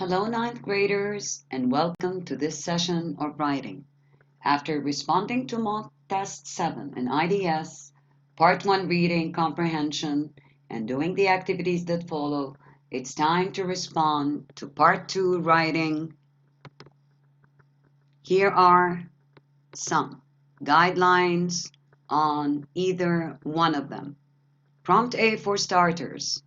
Hello, ninth graders, and welcome to this session of writing. After responding to mock test 7 in IDS, part 1 reading comprehension, and doing the activities that follow, it's time to respond to part 2 writing. Here are some guidelines on either one of them. Prompt A for starters.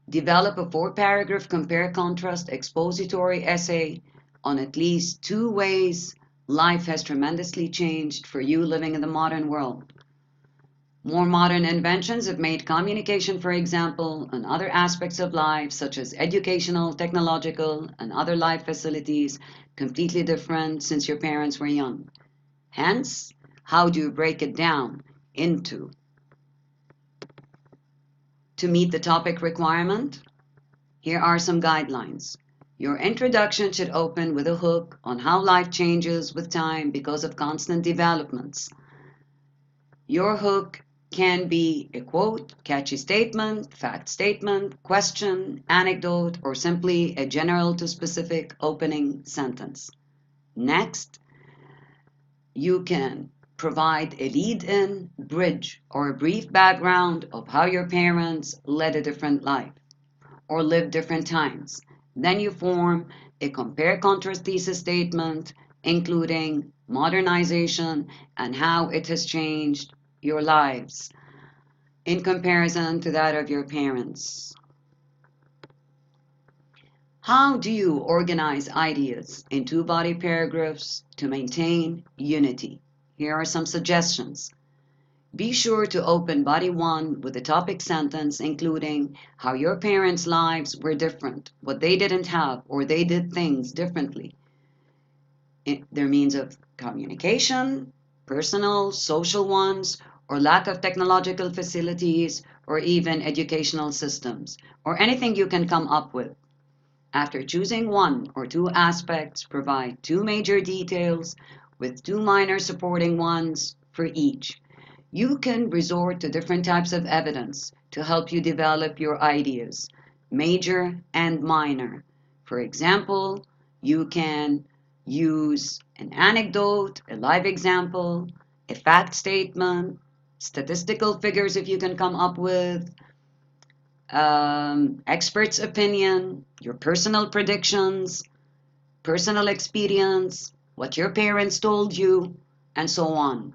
Develop a 4-paragraph compare-contrast expository essay on at least 2 ways life has tremendously changed for you living in the modern world. More modern inventions have made communication, for example, and other aspects of life, such as educational, technological, and other life facilities, completely different since your parents were young. Hence, how do you break it down into? To meet the topic requirement, here are some guidelines. Your introduction should open with a hook on how life changes with time because of constant developments. Your hook can be a quote, catchy statement, fact statement, question, anecdote, or simply a general to specific opening sentence. Next, you can provide a lead-in, bridge, or a brief background of how your parents led a different life or lived different times. Then you form a compare-contrast thesis statement, including modernization and how it has changed your lives in comparison to that of your parents. How do you organize ideas in 2-body paragraphs to maintain unity? Here are some suggestions. Be sure to open body 1 with a topic sentence including how your parents' lives were different, what they didn't have, or they did things differently. Their means of communication, personal, social ones, or lack of technological facilities, or even educational systems, or anything you can come up with. After choosing 1 or 2 aspects, provide 2 major details with 2 minor supporting ones for each. You can resort to different types of evidence to help you develop your ideas, major and minor. For example, you can use an anecdote, a live example, a fact statement, statistical figures if you can come up with, expert's opinion, your personal predictions, personal experience, what your parents told you, and so on.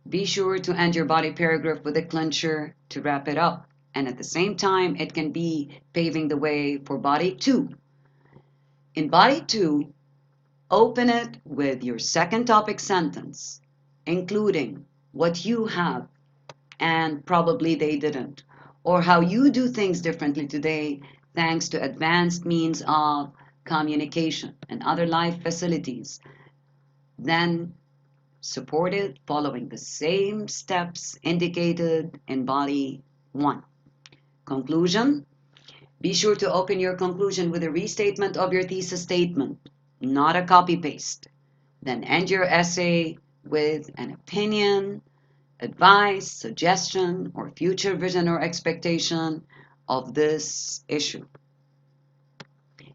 Be sure to end your body paragraph with a clincher to wrap it up. And at the same time, it can be paving the way for body 2. In body 2, open it with your second topic sentence, including what you have and probably they didn't, or how you do things differently today thanks to advanced means of communication and other life facilities. Then support it following the same steps indicated in body 1. Conclusion. Be sure to open your conclusion with a restatement of your thesis statement, not a copy-paste. Then end your essay with an opinion, advice, suggestion, or future vision or expectation of this issue.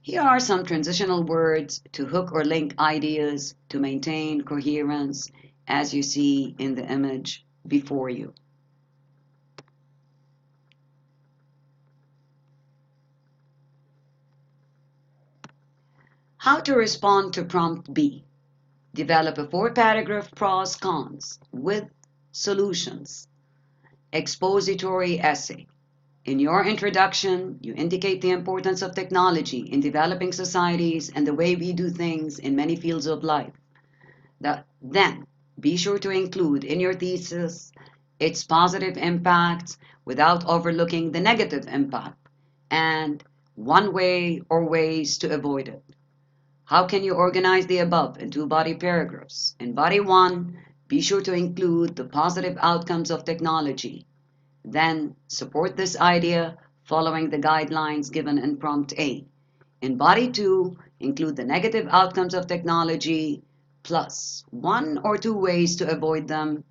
Here are some transitional words to hook or link ideas to maintain coherence, as you see in the image before you. How to respond to prompt B. Develop a 4-paragraph pros cons with solutions. Expository essay. In your introduction, you indicate the importance of technology in developing societies and the way we do things in many fields of life. Then, be sure to include in your thesis its positive impacts without overlooking the negative impact and one way or ways to avoid it. How can you organize the above in 2 body paragraphs? In body 1, be sure to include the positive outcomes of technology. Then support this idea following the guidelines given in prompt A. In body 2, include the negative outcomes of technology plus 1 or 2 ways to avoid them.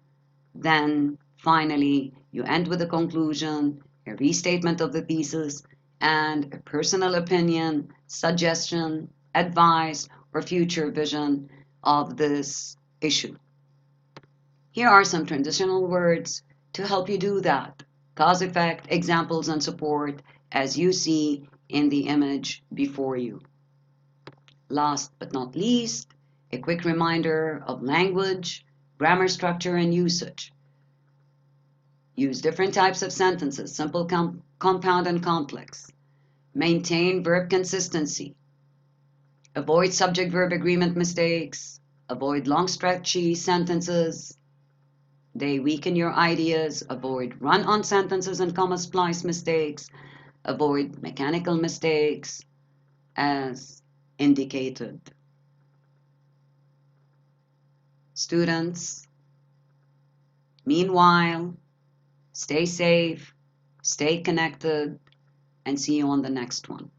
Then finally, you end with a conclusion, a restatement of the thesis, and a personal opinion, suggestion, advice, or future vision of this issue. Here are some transitional words to help you do that. Cause, effect, examples, and support as you see in the image before you. Last but not least, a quick reminder of language, grammar structure, and usage. Use different types of sentences, simple, compound, and complex. Maintain verb consistency. Avoid subject-verb agreement mistakes. Avoid long stretchy sentences. They weaken your ideas. Avoid run-on sentences and comma splice mistakes. Avoid mechanical mistakes as indicated. Students, meanwhile, stay safe, stay connected, and see you on the next one.